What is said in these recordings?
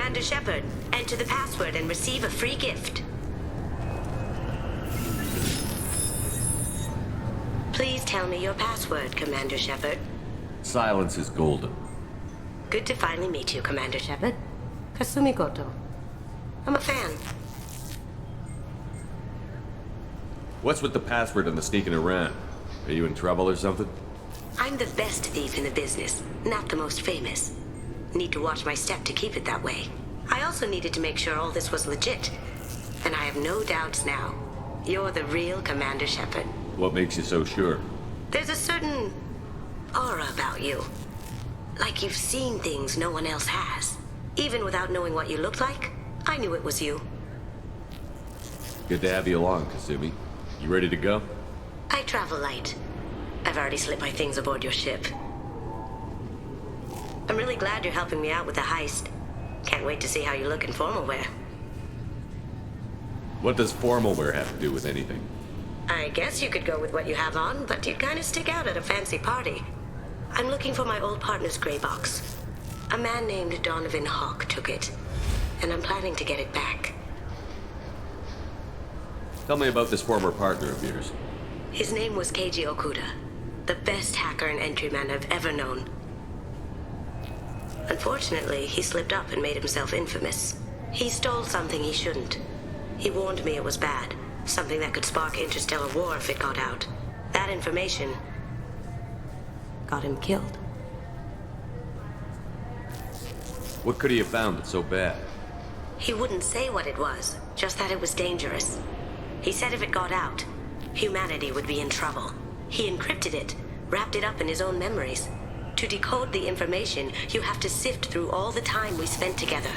Commander Shepard. Enter the password and receive a free gift. Please tell me your password, Commander Shepard. Silence is golden. Good to finally meet you, Commander Shepard. Kasumi Goto. I'm a fan. What's with the password and the sneaking around? Are you in trouble or something? I'm the best thief in the business, not the most famous. Need to watch my step to keep it that way. I also needed to make sure all this was legit. And I have no doubts now. You're the real Commander Shepard. What makes you so sure? There's a certain aura about you. Like you've seen things no one else has. Even without knowing what you looked like, I knew it was you. Good to have you along, Kasumi. You ready to go? I travel light. I've already slipped my things aboard your ship. I'm really glad you're helping me out with the heist. Can't wait to see how you look in formal wear. What does formal wear have to do with anything? I guess you could go with what you have on, but you'd kind of stick out at a fancy party. I'm looking for my old partner's gray box. A man named Donovan Hawk took it, and I'm planning to get it back. Tell me about this former partner of yours. His name was Keiji Okuda, the best hacker and entryman I've ever known. Unfortunately, he slipped up and made himself infamous. He stole something he shouldn't. He warned me it was bad, something that could spark interstellar war if it got out. That information got him killed. What could he have found that's so bad? He wouldn't say what it was, just that it was dangerous. He said if it got out, humanity would be in trouble. He encrypted it, wrapped it up in his own memories. To decode the information, you have to sift through all the time we spent together.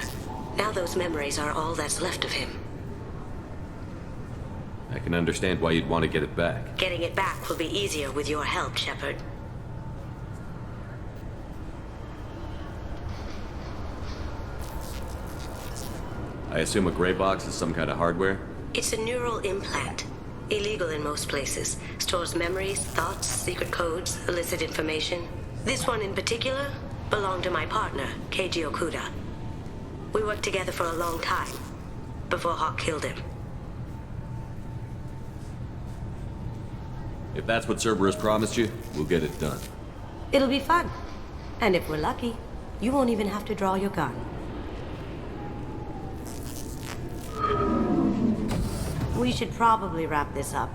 Now those memories are all that's left of him. I can understand why you'd want to get it back. Getting it back will be easier with your help, Shepard. I assume a gray box is some kind of hardware? It's a neural implant. Illegal in most places. Stores memories, thoughts, secret codes, illicit information. This one in particular belonged to my partner, Keiji Okuda. We worked together for a long time, before Hawk killed him. If that's what Cerberus promised you, we'll get it done. It'll be fun. And if we're lucky, you won't even have to draw your gun. We should probably wrap this up.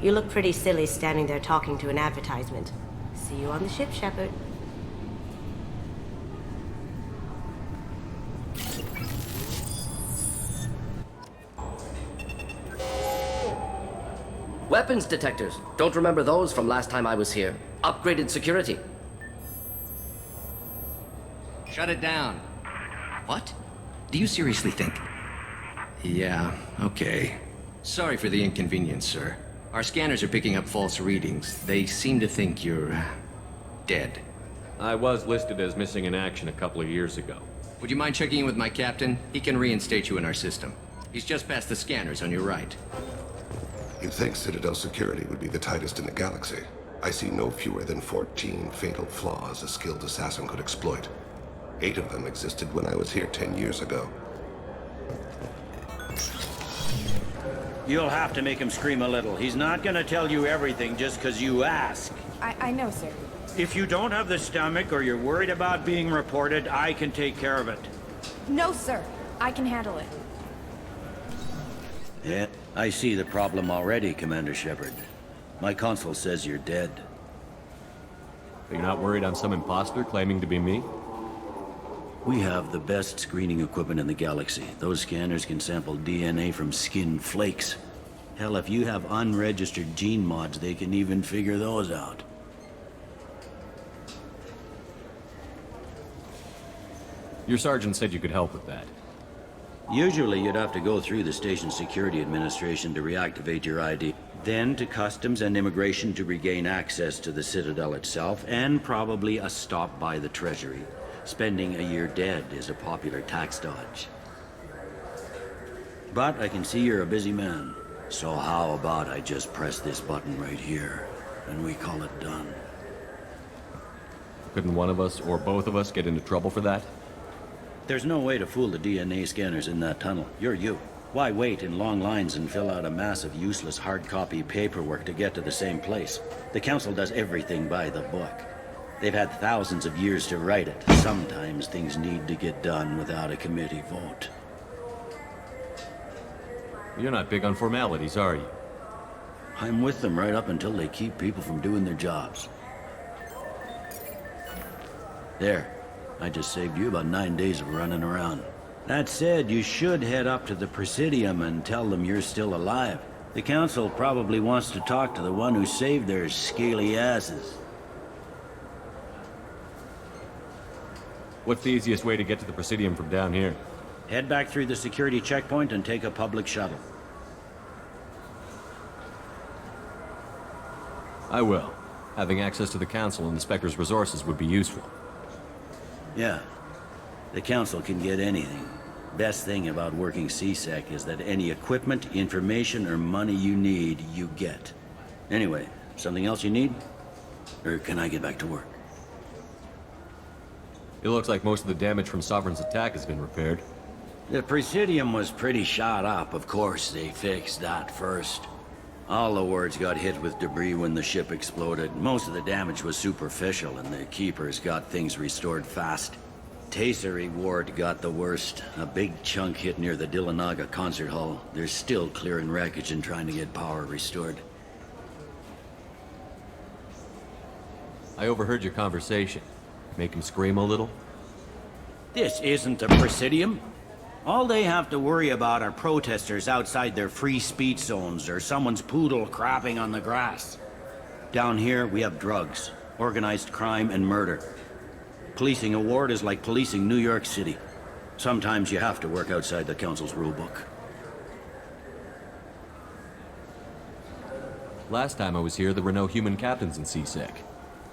You look pretty silly standing there talking to an advertisement. See you on the ship, Shepard. Weapons detectors. Don't remember those from last time I was here. Upgraded security. Shut it down. What? Do you seriously think? Yeah, okay. Sorry for the inconvenience, sir. Our scanners are picking up false readings. They seem to think you're dead. I was listed as missing in action a couple of years ago. Would you mind checking in with my captain? He can reinstate you in our system. He's just past the scanners on your right. You'd think Citadel security would be the tightest in the galaxy. I see no fewer than 14 fatal flaws a skilled assassin could exploit. 8 of them existed when I was here 10 years ago. You'll have to make him scream a little. He's not gonna tell you everything just because you ask. I know, sir. If you don't have the stomach or you're worried about being reported, I can take care of it. No, sir. I can handle it. Yeah, I see the problem already, Commander Shepard. My console says you're dead. You're not worried I'm some imposter claiming to be me? We have the best screening equipment in the galaxy. Those scanners can sample DNA from skin flakes. Hell, if you have unregistered gene mods, they can even figure those out. Your sergeant said you could help with that. Usually you'd have to go through the station security administration to reactivate your ID. Then to customs and immigration to regain access to the Citadel itself, and probably a stop by the Treasury. Spending a year dead is a popular tax dodge. But I can see you're a busy man. So how about I just press this button right here, and we call it done? Couldn't one of us, or both of us, get into trouble for that? There's no way to fool the DNA scanners in that tunnel. You're you. Why wait in long lines and fill out a massive, useless hard copy paperwork to get to the same place? The Council does everything by the book. They've had thousands of years to write it. Sometimes things need to get done without a committee vote. You're not big on formalities, are you? I'm with them right up until they keep people from doing their jobs. There. I just saved you about 9 days of running around. That said, you should head up to the Presidium and tell them you're still alive. The Council probably wants to talk to the one who saved their scaly asses. What's the easiest way to get to the Presidium from down here? Head back through the security checkpoint and take a public shuttle. I will. Having access to the Council and the Spectre's resources would be useful. Yeah. The Council can get anything. Best thing about working CSEC is that any equipment, information, or money you need, you get. Anyway, something else you need? Or can I get back to work? It looks like most of the damage from Sovereign's attack has been repaired. The Presidium was pretty shot up. Of course, they fixed that first. All the wards got hit with debris when the ship exploded. Most of the damage was superficial, and the Keepers got things restored fast. Tasery Ward got the worst. A big chunk hit near the Dillanaga concert hall. They're still clearing wreckage and trying to get power restored. I overheard your conversation. Make him scream a little? This isn't the Presidium. All they have to worry about are protesters outside their free speech zones or someone's poodle crapping on the grass. Down here, we have drugs, organized crime, and murder. Policing a ward is like policing New York City. Sometimes you have to work outside the Council's rulebook. Last time I was here, there were no human captains in CSEC.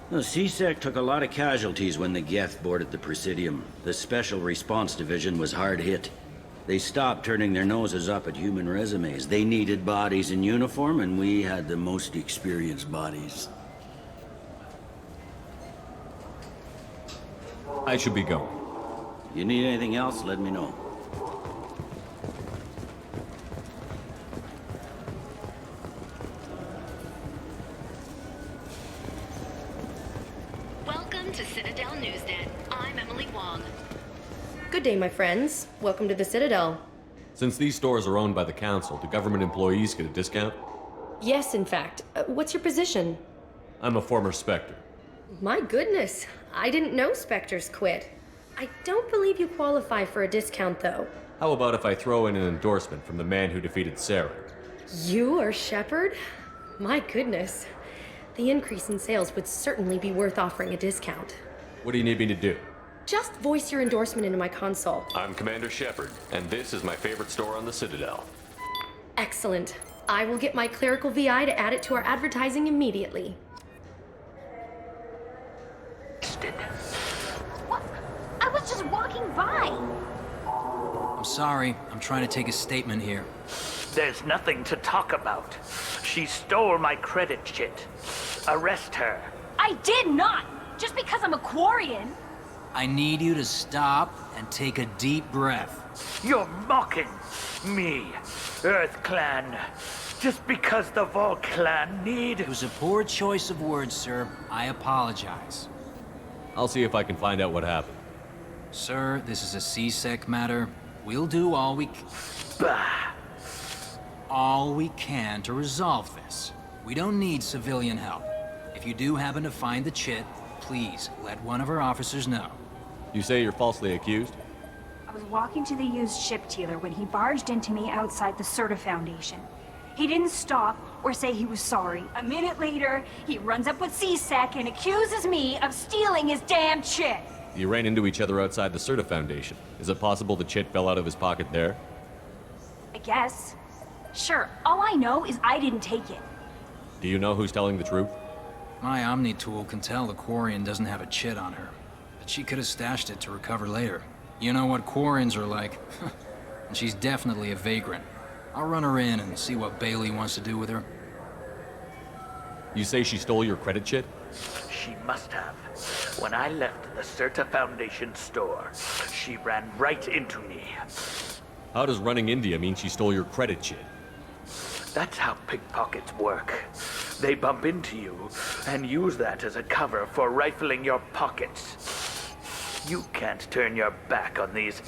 The CSEC took a lot of casualties when the Geth boarded the Presidium. The Special Response Division was hard hit. They stopped turning their noses up at human resumes. They needed bodies in uniform, and we had the most experienced bodies. I should be going. You need anything else, let me know. Welcome to Citadel Newsnet. I'm Emily Wong. Good day, my friends. Welcome to the Citadel. Since these stores are owned by the Council, do government employees get a discount? Yes, in fact. What's your position? I'm a former Spectre. My goodness. I didn't know Spectres quit. I don't believe you qualify for a discount, though. How about if I throw in an endorsement from the man who defeated Sarah? You are Shepard? My goodness. The increase in sales would certainly be worth offering a discount. What do you need me to do? Just voice your endorsement into my console. I'm Commander Shepard, and this is my favorite store on the Citadel. Excellent. I will get my clerical VI to add it to our advertising immediately. What? I was just walking by. I'm sorry. I'm trying to take a statement here. There's nothing to talk about. She stole my credit chit. Arrest her. I did not! Just because I'm a Quarian. I need you to stop and take a deep breath. You're mocking me, Earth Clan. Just because the Vol Clan need... It was a poor choice of words, sir. I apologize. I'll see if I can find out what happened. Sir, this is a CSEC matter. We'll do all we can to resolve this. We don't need civilian help. If you do happen to find the chit, please let one of our officers know. You say you're falsely accused? I was walking to the used ship dealer when he barged into me outside the Serta Foundation. He didn't stop or say he was sorry. A minute later, he runs up with CSEC and accuses me of stealing his damn chit. You ran into each other outside the Serta Foundation. Is it possible the chit fell out of his pocket there? I guess. Sure, all I know is I didn't take it. Do you know who's telling the truth? My Omni tool can tell the Quarian doesn't have a chit on her, but she could have stashed it to recover later. You know what Quarians are like. And she's definitely a vagrant. I'll run her in and see what Bailey wants to do with her. You say she stole your credit chit? She must have. When I left the Certa Foundation store, she ran right into me. How does running India mean she stole your credit chit? That's how pickpockets work. They bump into you and use that as a cover for rifling your pockets. You can't turn your back on these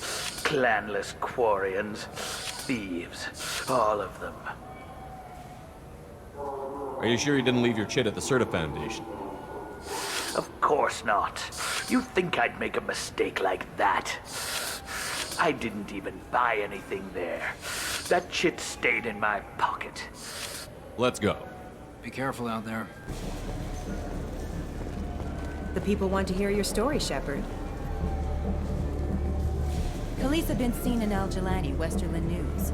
clanless Quarians. Thieves. All of them. Are you sure you didn't leave your chit at the Certa Foundation? Of course not. You think I'd make a mistake like that? I didn't even buy anything there. That chit stayed in my pocket. Let's go. Be careful out there. The people want to hear your story, Shepard. Khaleesa been seen in Al Jalani, Westerland News.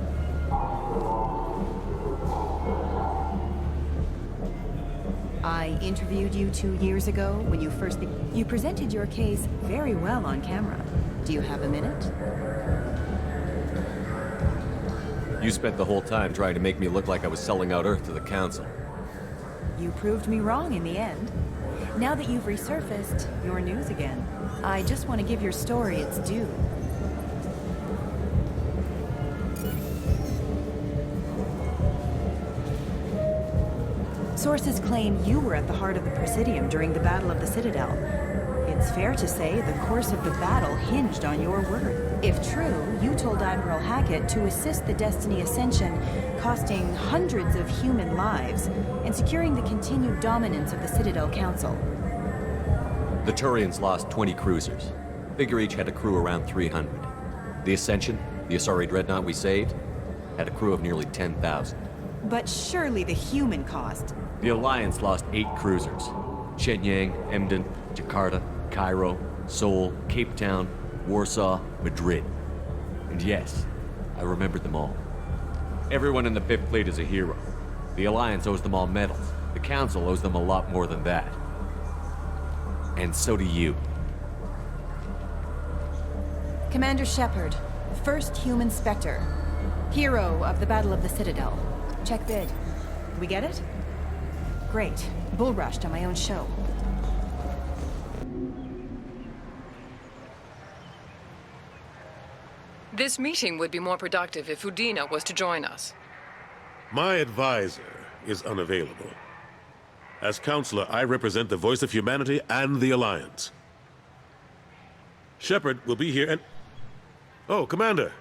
I interviewed you 2 years ago when you first... You presented your case very well on camera. Do you have a minute? You spent the whole time trying to make me look like I was selling out Earth to the Council. You proved me wrong in the end. Now that you've resurfaced, you're news again. I just want to give your story its due. Sources claim you were at the heart of the Presidium during the Battle of the Citadel. It's fair to say the course of the battle hinged on your word. If true, you told Admiral Hackett to assist the Destiny Ascension, costing hundreds of human lives, and securing the continued dominance of the Citadel Council. The Turians lost 20 cruisers. Figure each had a crew around 300. The Ascension, the Asari dreadnought we saved, had a crew of nearly 10,000. But surely the human cost. The Alliance lost 8 cruisers. Shenyang, Emden, Jakarta, Cairo, Seoul, Cape Town, Warsaw, Madrid. And yes, I remembered them all. Everyone in the 5th Fleet is a hero. The Alliance owes them all medals. The Council owes them a lot more than that. And so do you. Commander Shepard, first human Spectre. Hero of the Battle of the Citadel. Check bid. We get it? Great. Bull rushed on my own show. This meeting would be more productive if Udina was to join us. My advisor is unavailable. As counselor, I represent the voice of humanity and the Alliance. Shepard will be here and... Oh, Commander.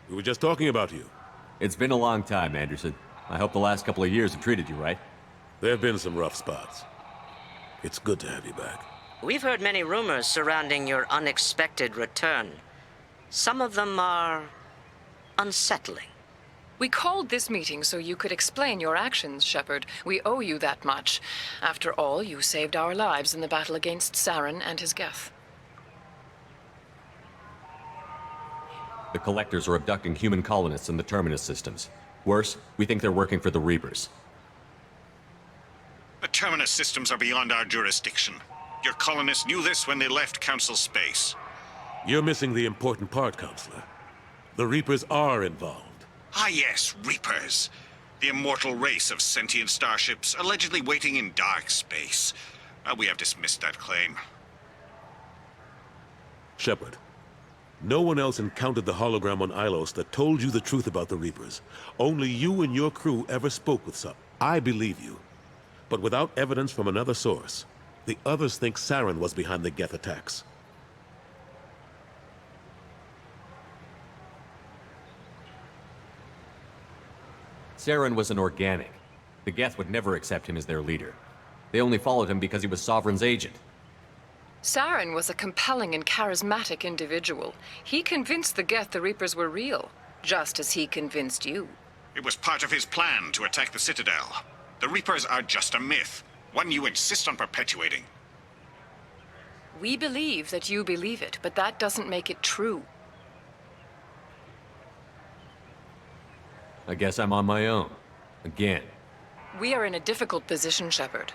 We were just talking about you. It's been a long time, Anderson. I hope the last couple of years have treated you right. There have been some rough spots. It's good to have you back. We've heard many rumors surrounding your unexpected return. Some of them are unsettling. We called this meeting so you could explain your actions, Shepard. We owe you that much. After all, you saved our lives in the battle against Saren and his Geth. The Collectors are abducting human colonists in the Terminus systems. Worse, we think they're working for the Reapers. The Terminus systems are beyond our jurisdiction. Your colonists knew this when they left Council space. You're missing the important part, Counselor. The Reapers are involved. Ah yes, Reapers. The immortal race of sentient starships allegedly waiting in dark space. We have dismissed that claim. Shepard, no one else encountered the hologram on Ilos that told you the truth about the Reapers. Only you and your crew ever spoke with some. I believe you. But without evidence from another source, the others think Saren was behind the Geth attacks. Saren was an organic. The Geth would never accept him as their leader. They only followed him because he was Sovereign's agent. Saren was a compelling and charismatic individual. He convinced the Geth the Reapers were real, just as he convinced you. It was part of his plan to attack the Citadel. The Reapers are just a myth, one you insist on perpetuating. We believe that you believe it, but that doesn't make it true. I guess I'm on my own. Again. We are in a difficult position, Shepard.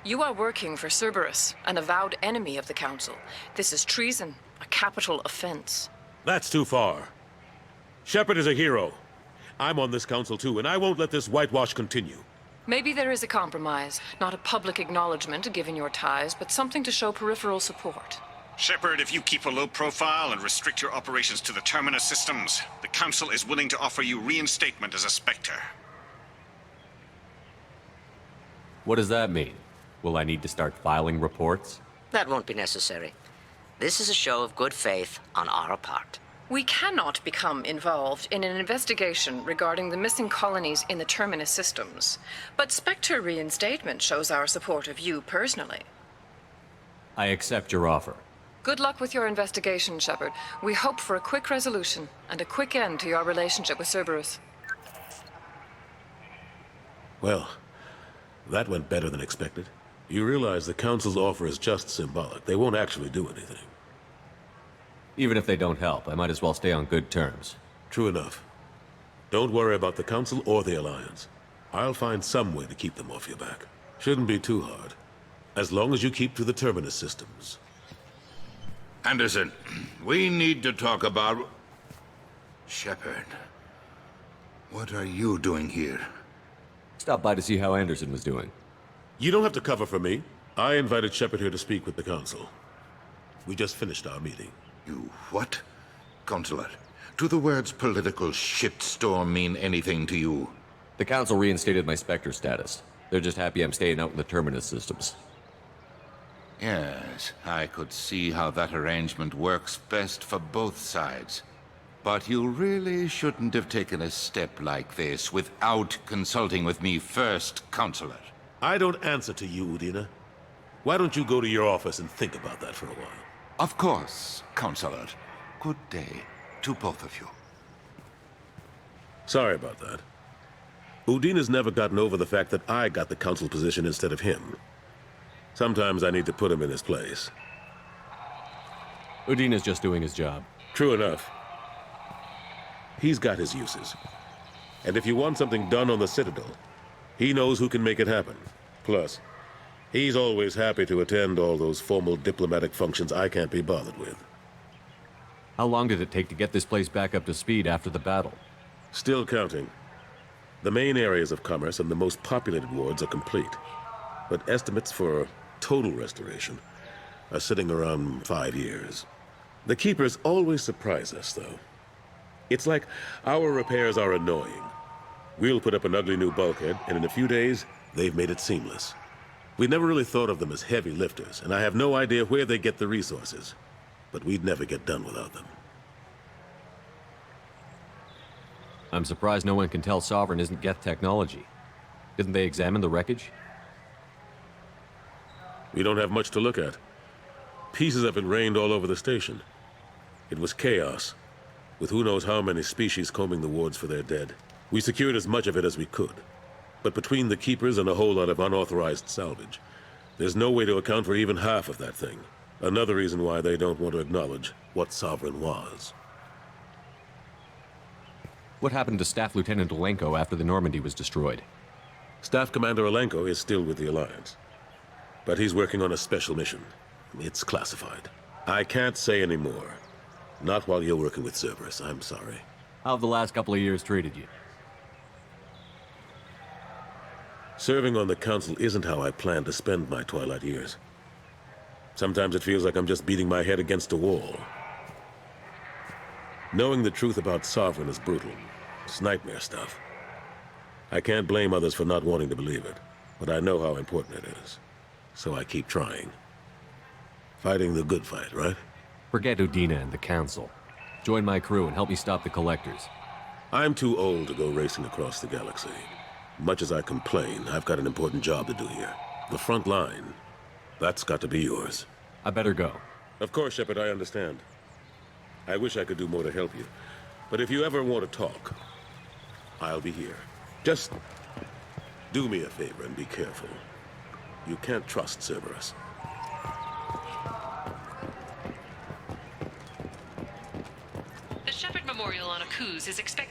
You are working for Cerberus, an avowed enemy of the Council. This is treason, a capital offense. That's too far. Shepard is a hero. I'm on this council too, and I won't let this whitewash continue. Maybe there is a compromise. Not a public acknowledgement given your ties, but something to show peripheral support. Shepard, if you keep a low profile and restrict your operations to the Terminus systems, the Council is willing to offer you reinstatement as a Spectre. What does that mean? Will I need to start filing reports? That won't be necessary. This is a show of good faith on our part. We cannot become involved in an investigation regarding the missing colonies in the Terminus systems. But Spectre reinstatement shows our support of you personally. I accept your offer. Good luck with your investigation, Shepard. We hope for a quick resolution and a quick end to your relationship with Cerberus. Well, that went better than expected. You realize the Council's offer is just symbolic. They won't actually do anything. Even if they don't help, I might as well stay on good terms. True enough. Don't worry about the Council or the Alliance. I'll find some way to keep them off your back. Shouldn't be too hard. As long as you keep to the Terminus systems. Anderson, we need to talk about... Shepard. What are you doing here? Stopped by to see how Anderson was doing. You don't have to cover for me. I invited Shepard here to speak with the Council. We just finished our meeting. You what? Consular, do the words political shitstorm mean anything to you? The Council reinstated my Spectre status. They're just happy I'm staying out in the Terminus systems. Yes, I could see how that arrangement works best for both sides. But you really shouldn't have taken a step like this without consulting with me first, Consular. I don't answer to you, Udina. Why don't you go to your office and think about that for a while? Of course, Consular. Good day to both of you. Sorry about that. Udina's never gotten over the fact that I got the Council position instead of him. Sometimes I need to put him in his place. Udina's just doing his job. True enough. He's got his uses. And if you want something done on the Citadel, he knows who can make it happen. Plus, he's always happy to attend all those formal diplomatic functions I can't be bothered with. How long did it take to get this place back up to speed after the battle? Still counting. The main areas of commerce and the most populated wards are complete. But estimates for total restoration are sitting around 5 years. The Keepers always surprise us, though. It's like our repairs are annoying. We'll put up an ugly new bulkhead, and in a few days, they've made it seamless. We never really thought of them as heavy lifters, and I have no idea where they get the resources. But we'd never get done without them. I'm surprised no one can tell Sovereign isn't Geth technology. Didn't they examine the wreckage? We don't have much to look at. Pieces of it rained all over the station. It was chaos, with who knows how many species combing the wards for their dead. We secured as much of it as we could. But between the Keepers and a whole lot of unauthorized salvage, there's no way to account for even half of that thing. Another reason why they don't want to acknowledge what Sovereign was. What happened to Staff Lieutenant Olenko after the Normandy was destroyed? Staff Commander Olenko is still with the Alliance. But he's working on a special mission. It's classified. I can't say any more. Not while you're working with Cerberus, I'm sorry. How have the last couple of years treated you? Serving on the Council isn't how I plan to spend my twilight years. Sometimes it feels like I'm just beating my head against a wall. Knowing the truth about Sovereign is brutal. It's nightmare stuff. I can't blame others for not wanting to believe it, but I know how important it is. So I keep trying. Fighting the good fight, right? Forget Udina and the Council. Join my crew and help me stop the Collectors. I'm too old to go racing across the galaxy. Much as I complain, I've got an important job to do here. The front line. That's got to be yours. I better go. Of course, Shepard, I understand. I wish I could do more to help you. But if you ever want to talk, I'll be here. Just do me a favor and be careful. You can't trust Cerberus. The Shepard Memorial on Akuz is expected